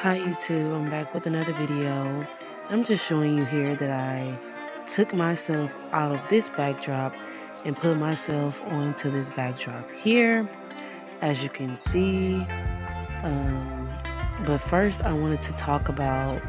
Hi YouTube, I'm back with another video. I'm just showing you here that I took myself out of this backdrop and put myself onto this backdrop here, as you can see. But first I wanted to talk about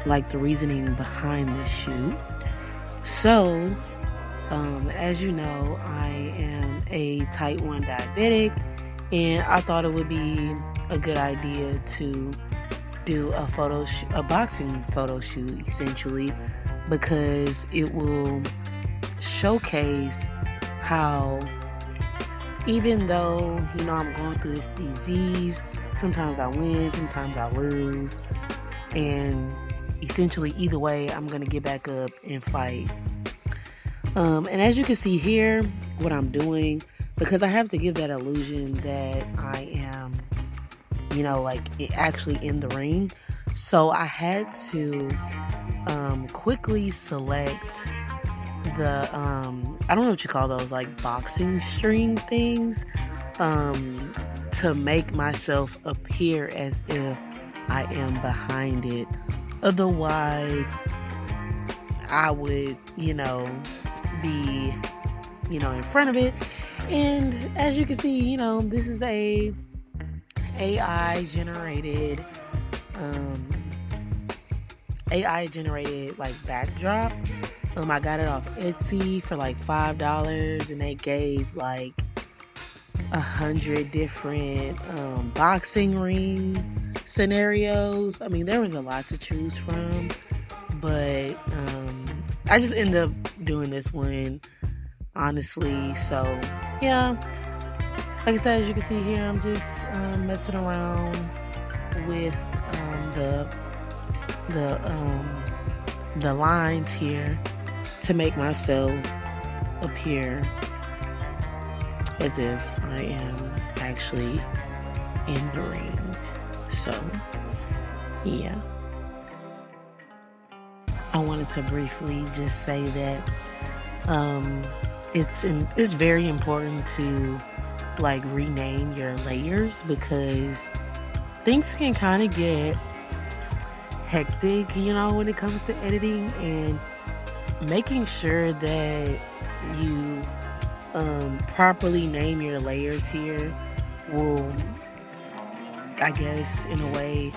like the reasoning behind this shoot. So, as you know, I am a type 1 diabetic, and I thought it would be a good idea to do a boxing photo shoot, essentially, because it will showcase how, even though I'm going through this disease, sometimes I win, sometimes I lose, and essentially either way I'm gonna get back up and fight. And as you can see here, what I'm doing, because I have to give that illusion that I am actually in the ring. So I had to quickly select the I don't know what you call those, like boxing string things, to make myself appear as if I am behind it. Otherwise I would be in front of it. And as you can see, this is a AI generated like backdrop. I got it off Etsy for like $5, and they gave like 100 different boxing ring scenarios. I mean, there was a lot to choose from, but I just ended up doing this one, honestly. So yeah, like I said, as you can see here, I'm just messing around with the lines here to make myself appear as if I am actually in the ring. So yeah, I wanted to briefly just say that it's very important to like rename your layers, because things can kind of get hectic when it comes to editing, and making sure that you properly name your layers here will, I guess, in a way,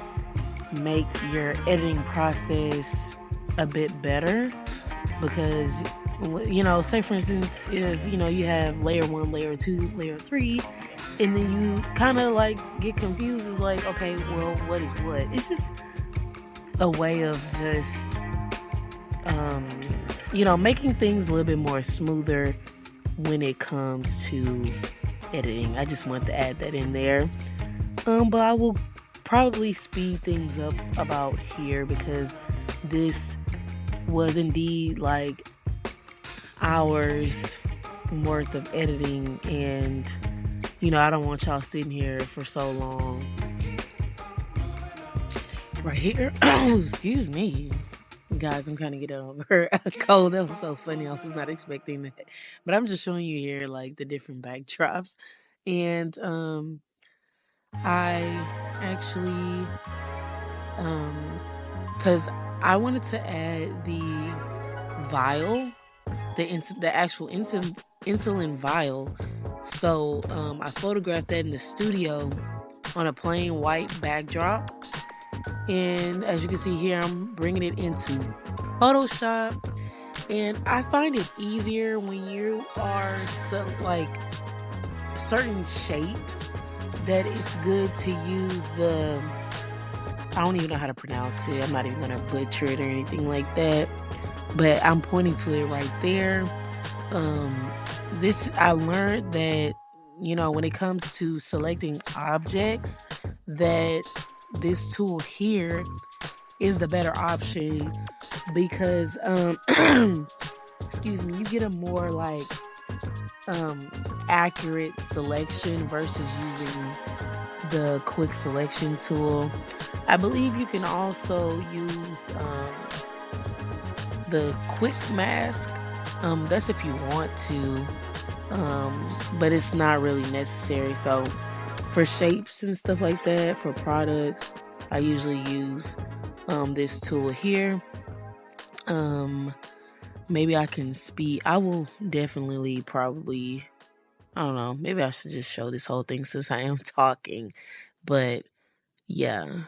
make your editing process a bit better. Because say for instance, if you have layer 1, layer 2, layer 3, and then you kind of like get confused, it's like, okay, well, what is what? It's just a way of just making things a little bit more smoother when it comes to editing. I just want to add that in there. But I will probably speed things up about here, because this was indeed like hours worth of editing, and I don't want y'all sitting here for so long. Right here, excuse me guys, I'm kind of getting over a cold. That was so funny, I was not expecting that. But I'm just showing you here like the different backdrops, and I actually because I wanted to add the vial, the actual insulin vial. So I photographed that in the studio on a plain white backdrop, and as you can see here, I'm bringing it into Photoshop. And I find it easier when you are like certain shapes, that it's good to use I don't even know how to pronounce it. I'm not even gonna butcher it or anything like that, but I'm pointing to it right there. This, I learned that when it comes to selecting objects, that this tool here is the better option, because excuse me, you get a more like accurate selection versus using the quick selection tool. I believe you can also use the quick mask. That's if you want to, but it's not really necessary. So For shapes and stuff like that, for products, I usually use this tool here. Um, Maybe I can speed. I will definitely probably, I don't know, maybe I should just show this whole thing since I am talking. But yeah.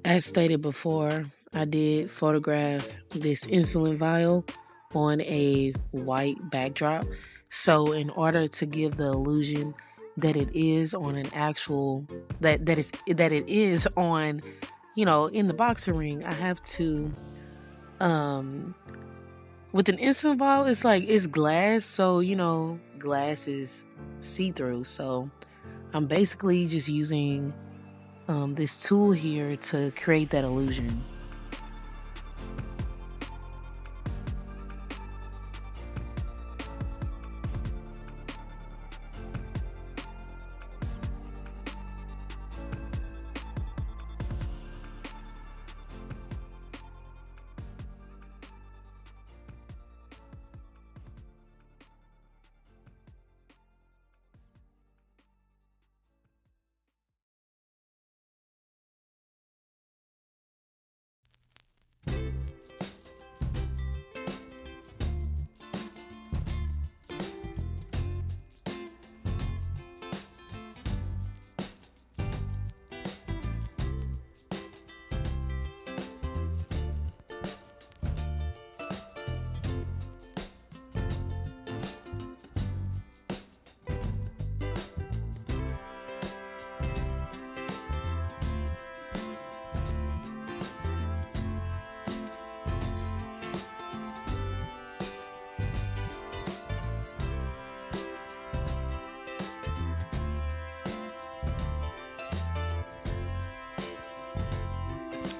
As stated before, I did photograph this insulin vial on a white backdrop. So in order to give the illusion that it is on an actual that it is on, in the boxing ring, I have to um with an insulin vial, it's glass, so glass is see-through. So I'm basically just using this tool here to create that illusion.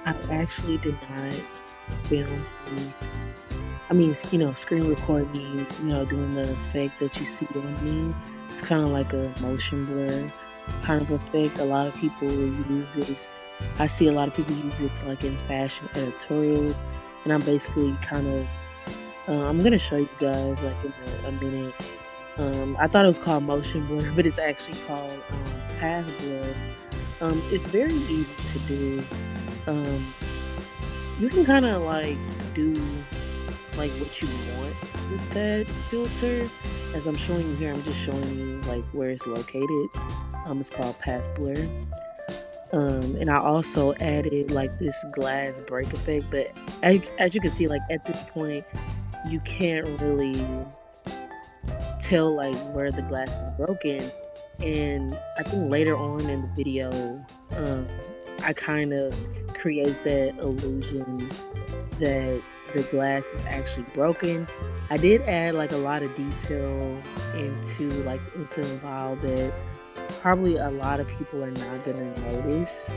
I actually did not film screen record me, doing the effect that you see on me. It's kind of like a motion blur kind of effect. A lot of people use this. I see a lot of people use it like in fashion editorials, and I'm basically kind of. I'm gonna show you guys like in a minute. I thought it was called motion blur, but it's actually called path blur. It's very easy to do. Um, you can kind of like do like what you want with that filter. As I'm showing you here, I'm just showing you like where it's located. It's called path blur. And I also added like this glass break effect, but as you can see, like at this point, you can't really tell like where the glass is broken. And I think later on in the video, um, I kind of create that illusion that the glass is actually broken. I did add like a lot of detail into the vial that probably a lot of people are not gonna notice.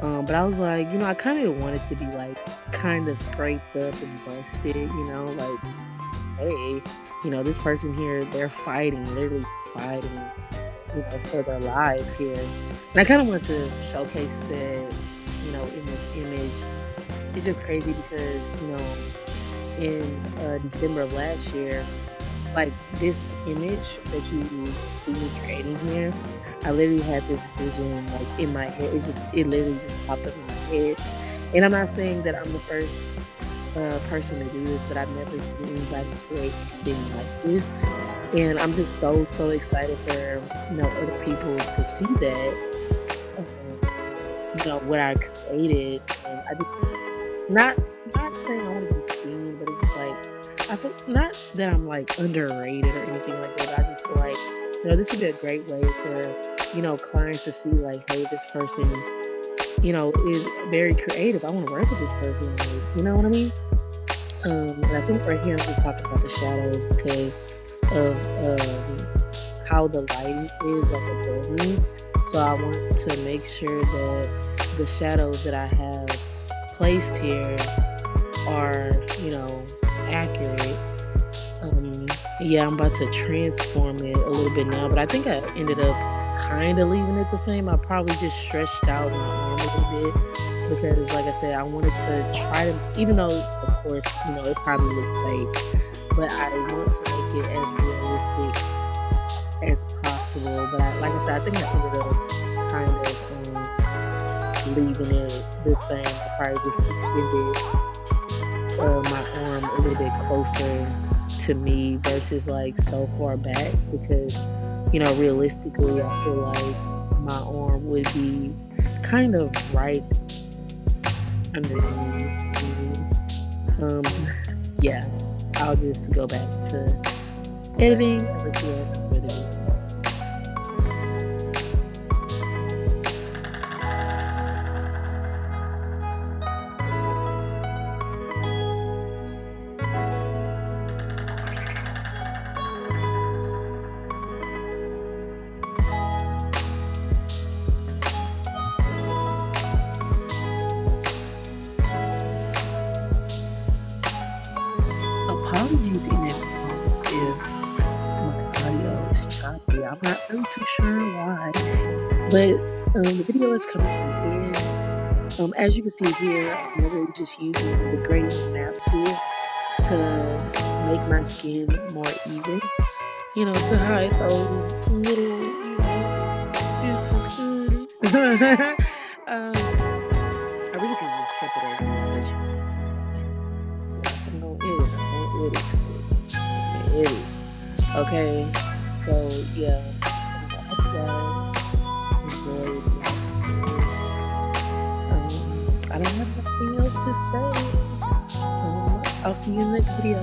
But I was like, I kind of want it to be like kind of scraped up and busted, like, hey, this person here, they're fighting, literally fighting, for their life here. And I kind of want to showcase that, in this image. It's just crazy because, in December of last year, like this image that you see me creating here, I literally had this vision like in my head. It literally just popped up in my head. And I'm not saying that I'm the first person to do this, but I've never seen anybody create anything like this. And I'm just so excited for other people to see that what I created. And I just not saying I want to be seen, but it's just like I feel not that I'm like underrated or anything like that. But I just feel like this would be a great way for clients to see like, hey, this person is very creative. I want to work with this person. Like, you know what I mean? And I think right here I'm just talking about the shadows because of how the lighting is like above me. So I want to make sure that the shadows that I have placed here are, accurate. Yeah, I'm about to transform it a little bit now, but I think I ended up kind of leaving it the same. I probably just stretched out my arm a little bit because, like I said, I wanted to try to, even though, of course, it probably looks fake, but I want to make it as realistic as possible. But like I said, I think I ended up kind of leaving it the same. I probably just extended my arm a little bit closer to me versus like so far back because realistically I feel like my arm would be kind of right underneath me. Yeah, I'll just go back to editing and let you guys further. Apologies in advance if my audio is choppy. I'm not really too sure why, but the video is coming to an end. As you can see here, I'm literally just using the gradient map tool to make my skin more even, to hide those little, I really could have just kept it as is, but I'm gonna edit. Okay, so yeah, I hope you guys enjoyed watching this. I don't have nothing else to say. I'll see you in the next video.